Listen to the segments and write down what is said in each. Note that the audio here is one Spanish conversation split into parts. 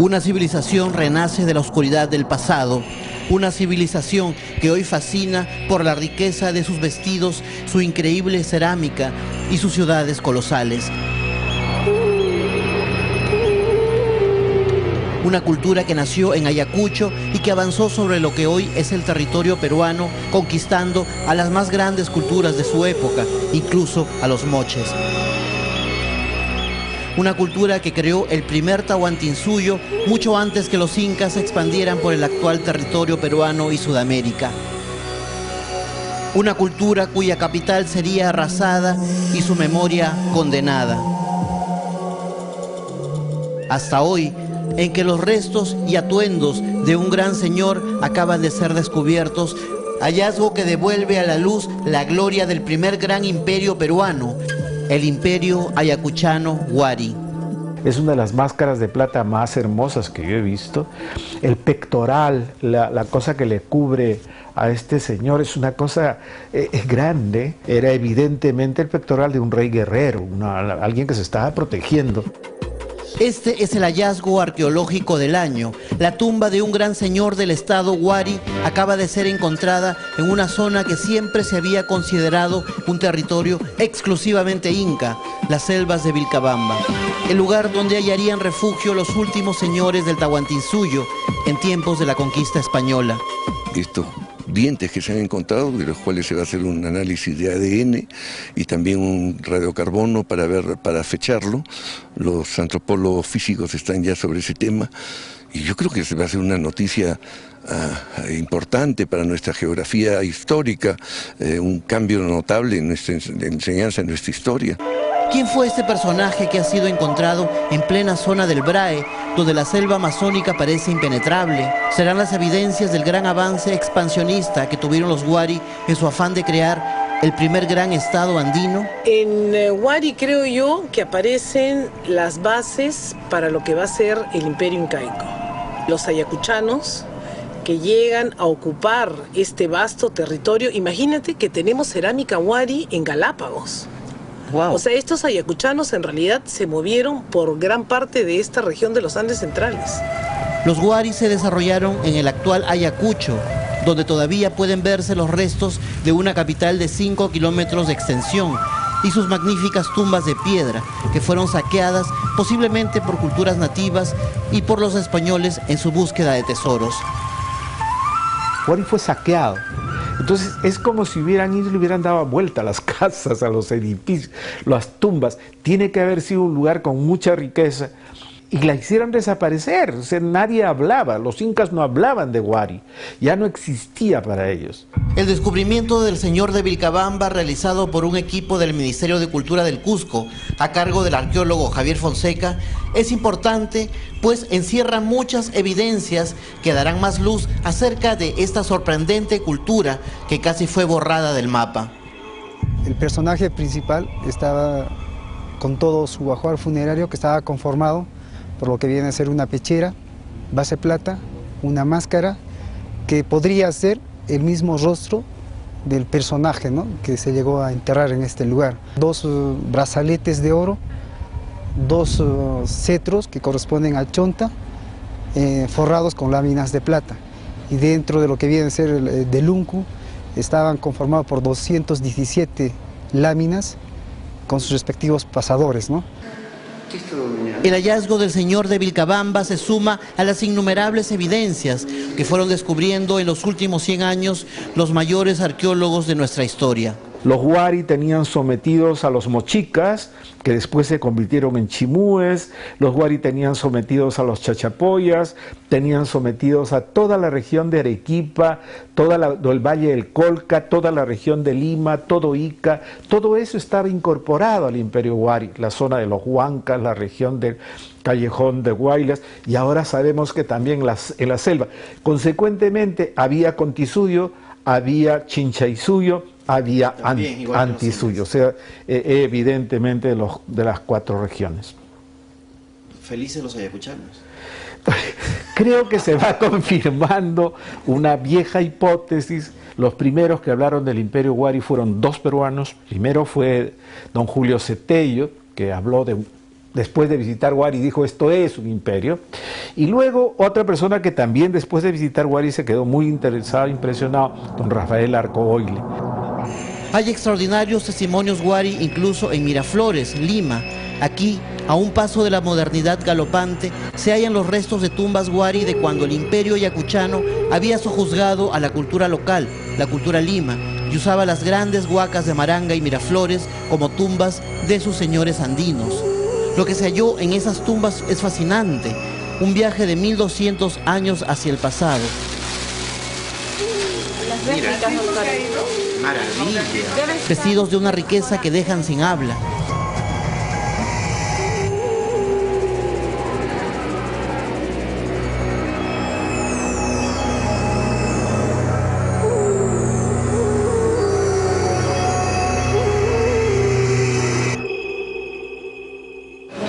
Una civilización renace de la oscuridad del pasado, una civilización que hoy fascina por la riqueza de sus vestidos, su increíble cerámica y sus ciudades colosales. Una cultura que nació en Ayacucho y que avanzó sobre lo que hoy es el territorio peruano, conquistando a las más grandes culturas de su época, incluso a los moches. Una cultura que creó el primer Tahuantinsuyo mucho antes que los incas se expandieran por el actual territorio peruano y Sudamérica. Una cultura cuya capital sería arrasada y su memoria condenada. Hasta hoy, en que los restos y atuendos de un gran señor acaban de ser descubiertos, hallazgo que devuelve a la luz la gloria del primer gran imperio peruano, el imperio ayacuchano Huari. Es una de las máscaras de plata más hermosas que yo he visto. El pectoral, la cosa que le cubre a este señor es una cosa grande. Era evidentemente el pectoral de un rey guerrero, alguien que se estaba protegiendo. Este es el hallazgo arqueológico del año. La tumba de un gran señor del estado Huari acaba de ser encontrada en una zona que siempre se había considerado un territorio exclusivamente inca, las selvas de Vilcabamba, el lugar donde hallarían refugio los últimos señores del Tahuantinsuyo en tiempos de la conquista española. Estos dientes que se han encontrado, de los cuales se va a hacer un análisis de ADN y también un radiocarbono para fecharlo. Los antropólogos físicos están ya sobre ese tema y yo creo que se va a hacer una noticia importante para nuestra geografía histórica, un cambio notable en nuestra enseñanza, en nuestra historia. ¿Quién fue este personaje que ha sido encontrado en plena zona del Brae, donde la selva amazónica parece impenetrable? ¿Serán las evidencias del gran avance expansionista que tuvieron los Huari en su afán de crear el primer gran estado andino? En Huari creo yo que aparecen las bases para lo que va a ser el imperio incaico. Los ayacuchanos que llegan a ocupar este vasto territorio. Imagínate que tenemos cerámica Huari en Galápagos. Wow. O sea, estos ayacuchanos en realidad se movieron por gran parte de esta región de los Andes centrales. Los Huari se desarrollaron en el actual Ayacucho, donde todavía pueden verse los restos de una capital de 5 kilómetros de extensión y sus magníficas tumbas de piedra que fueron saqueadas posiblemente por culturas nativas y por los españoles en su búsqueda de tesoros. Huari fue saqueado. Entonces es como si hubieran ido y le hubieran dado vuelta a las casas, a los edificios, las tumbas. Tiene que haber sido un lugar con mucha riqueza y la hicieron desaparecer. O sea, nadie hablaba, los incas no hablaban de Huari, ya no existía para ellos. El descubrimiento del señor de Vilcabamba, realizado por un equipo del Ministerio de Cultura del Cusco, a cargo del arqueólogo Javier Fonseca, es importante, pues encierra muchas evidencias que darán más luz acerca de esta sorprendente cultura que casi fue borrada del mapa. El personaje principal estaba con todo su ajuar funerario, que estaba conformado por lo que viene a ser una pechera, base plata, una máscara, que podría ser el mismo rostro del personaje, ¿no?, que se llegó a enterrar en este lugar. 2 brazaletes de oro, 2 cetros que corresponden a chonta, forrados con láminas de plata. Y dentro de lo que viene a ser el deluncu, estaban conformados por 217 láminas con sus respectivos pasadores, ¿no? El hallazgo del señor de Vilcabamba se suma a las innumerables evidencias que fueron descubriendo en los últimos 100 años los mayores arqueólogos de nuestra historia. Los Huari tenían sometidos a los mochicas, que después se convirtieron en chimúes. Los Huari tenían sometidos a los chachapoyas, tenían sometidos a toda la región de Arequipa, el Valle del Colca, toda la región de Lima, todo Ica. Todo eso estaba incorporado al imperio Huari, la zona de los Huancas, la región del Callejón de Huaylas, y ahora sabemos que también en la selva. Consecuentemente había Contisuyo, había Chinchaysuyo, había Antisuyo, o sea, evidentemente de las 4 regiones. Felices los ayacuchanos. Creo que se va confirmando una vieja hipótesis. Los primeros que hablaron del imperio Huari fueron 2 peruanos. Primero fue don Julio Cetello, que habló de después de visitar Huari, dijo esto es un imperio. Y luego otra persona que también después de visitar Huari se quedó muy interesado, impresionado, don Rafael Arcoboile. Hay extraordinarios testimonios Huari incluso en Miraflores, Lima. Aquí, a un paso de la modernidad galopante, se hallan los restos de tumbas Huari de cuando el imperio ayacuchano había sojuzgado a la cultura local, la cultura Lima, y usaba las grandes huacas de Maranga y Miraflores como tumbas de sus señores andinos. Lo que se halló en esas tumbas es fascinante, un viaje de 1200 años hacia el pasado. Maravilla. Vestidos de una riqueza que dejan sin habla.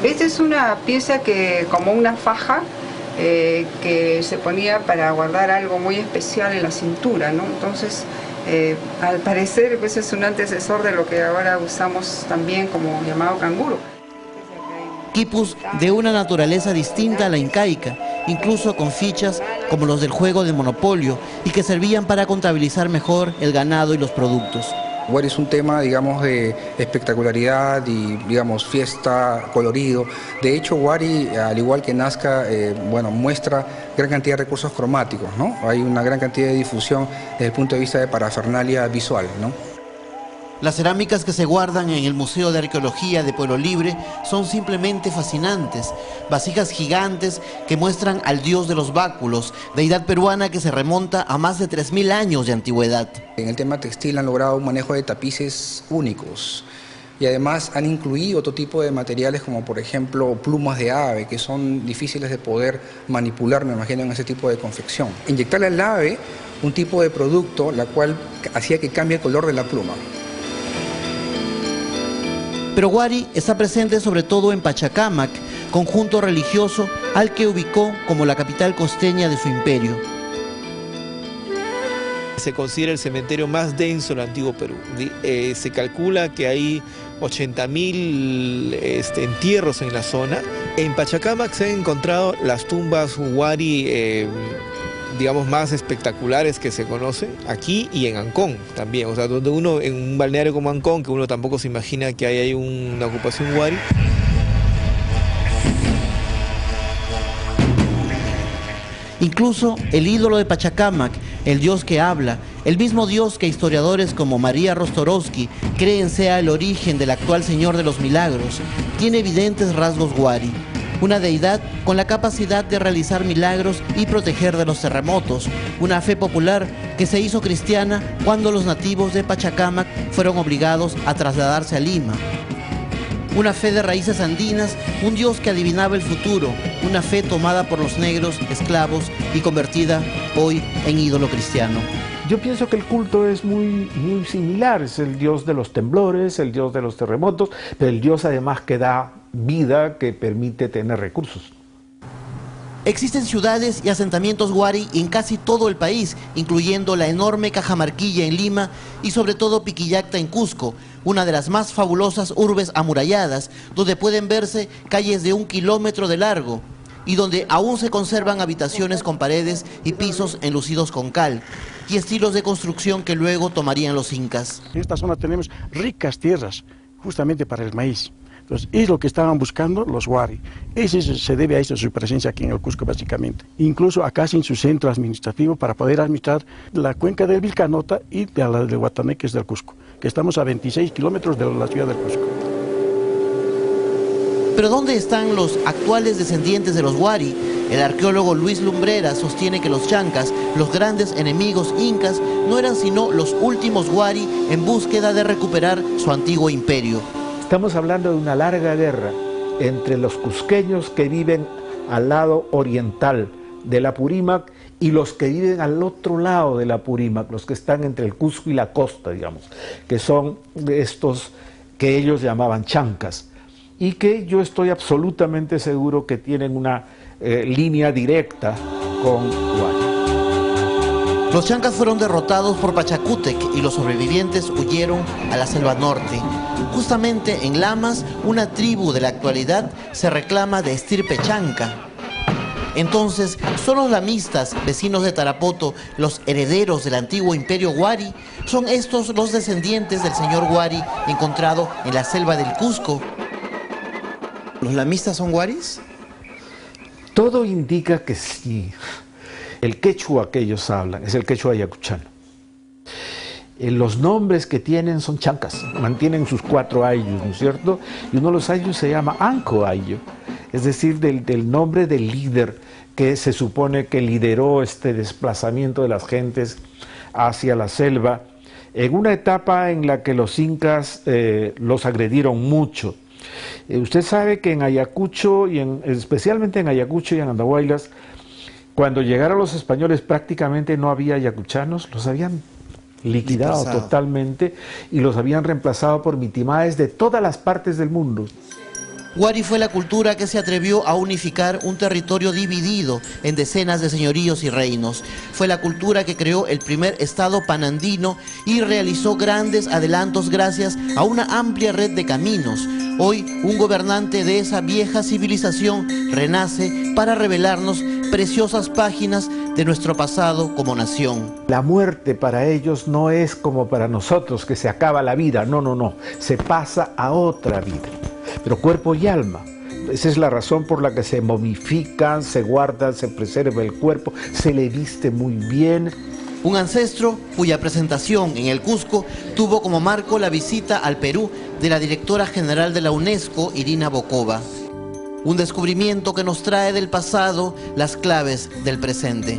Esta es una pieza que, como una faja, que se ponía para guardar algo muy especial en la cintura, ¿no? Entonces, al parecer, pues es un antecesor de lo que ahora usamos también como llamado canguro. Quipus de una naturaleza distinta a la incaica, incluso con fichas como los del juego de Monopolio, y que servían para contabilizar mejor el ganado y los productos. Huari es un tema, digamos, de espectacularidad y, digamos, fiesta, colorido. De hecho, Huari, al igual que Nazca, bueno, muestra gran cantidad de recursos cromáticos, ¿no? Hay una gran cantidad de difusión desde el punto de vista de parafernalia visual, ¿no? Las cerámicas que se guardan en el Museo de Arqueología de Pueblo Libre son simplemente fascinantes. Vasijas gigantes que muestran al dios de los báculos, deidad peruana que se remonta a más de 3000 años de antigüedad. En el tema textil han logrado un manejo de tapices únicos y además han incluido otro tipo de materiales como por ejemplo plumas de ave que son difíciles de poder manipular, me imagino, en ese tipo de confección. Inyectarle al ave un tipo de producto la cual hacía que cambie el color de la pluma. Pero Huari está presente sobre todo en Pachacámac, conjunto religioso al que ubicó como la capital costeña de su imperio. Se considera el cementerio más denso del antiguo Perú. Se calcula que hay 80.000 entierros en la zona. En Pachacámac se han encontrado las tumbas Huari, digamos, más espectaculares que se conocen, aquí y en Ancón también. O sea, donde uno, en un balneario como Ancón, que uno tampoco se imagina que hay una ocupación Huari. Incluso el ídolo de Pachacámac, el dios que habla, el mismo dios que historiadores como María Rostorowski creen sea el origen del actual Señor de los Milagros, tiene evidentes rasgos Huari. Una deidad con la capacidad de realizar milagros y proteger de los terremotos, una fe popular que se hizo cristiana cuando los nativos de Pachacámac fueron obligados a trasladarse a Lima. Una fe de raíces andinas, un dios que adivinaba el futuro, una fe tomada por los negros, esclavos y convertida hoy en ídolo cristiano. Yo pienso que el culto es muy similar, es el dios de los temblores, el dios de los terremotos, pero el dios además que da vida, que permite tener recursos. Existen ciudades y asentamientos Huari en casi todo el país, incluyendo la enorme Cajamarquilla en Lima y sobre todo Piquillacta en Cusco, una de las más fabulosas urbes amuralladas, donde pueden verse calles de 1 kilómetro de largo y donde aún se conservan habitaciones con paredes y pisos enlucidos con cal y estilos de construcción que luego tomarían los incas. En esta zona tenemos ricas tierras justamente para el maíz. Entonces, es lo que estaban buscando los Huari. Se debe a eso su presencia aquí en el Cusco, básicamente. Incluso acá sin su centro administrativo para poder administrar la cuenca del Vilcanota y de la de Guataneques del Cusco, que estamos a 26 kilómetros de la ciudad del Cusco. ¿Pero dónde están los actuales descendientes de los Huari? El arqueólogo Luis Lumbrera sostiene que los chancas, los grandes enemigos incas, no eran sino los últimos Huari en búsqueda de recuperar su antiguo imperio. Estamos hablando de una larga guerra entre los cusqueños que viven al lado oriental del Apurímac y los que viven al otro lado del Apurímac, los que están entre el Cusco y la costa, digamos, que son estos que ellos llamaban chancas, y que yo estoy absolutamente seguro que tienen una línea directa con Huari. Los chancas fueron derrotados por Pachacútec y los sobrevivientes huyeron a la selva norte. Justamente en Lamas, una tribu de la actualidad se reclama de estirpe chanca. Entonces, ¿son los lamistas, vecinos de Tarapoto, los herederos del antiguo imperio Huari? ¿Son estos los descendientes del señor Huari encontrado en la selva del Cusco? ¿Los lamistas son huaris? Todo indica que sí. El quechua que ellos hablan es el quechua ayacuchano. Los nombres que tienen son chancas, mantienen sus 4 ayllus, ¿no es cierto? Y uno de los ayllus se llama Anco Ayllu, es decir, del nombre del líder que se supone que lideró este desplazamiento de las gentes hacia la selva, en una etapa en la que los incas los agredieron mucho. Usted sabe que en Ayacucho, especialmente en Ayacucho y en Andahuaylas, cuando llegaron los españoles prácticamente no había ayacuchanos, los habían liquidado totalmente y los habían reemplazado por mitimaes de todas las partes del mundo. Huari fue la cultura que se atrevió a unificar un territorio dividido en decenas de señoríos y reinos. Fue la cultura que creó el primer estado panandino y realizó grandes adelantos gracias a una amplia red de caminos. Hoy, un gobernante de esa vieja civilización renace para revelarnos preciosas páginas de nuestro pasado como nación. La muerte para ellos no es como para nosotros, que se acaba la vida. No, no, no. Se pasa a otra vida, pero cuerpo y alma. Esa es la razón por la que se momifican, se guarda, se preserva el cuerpo, se le viste muy bien. Un ancestro cuya presentación en el Cusco tuvo como marco la visita al Perú de la directora general de la UNESCO, Irina Bokova. Un descubrimiento que nos trae del pasado las claves del presente.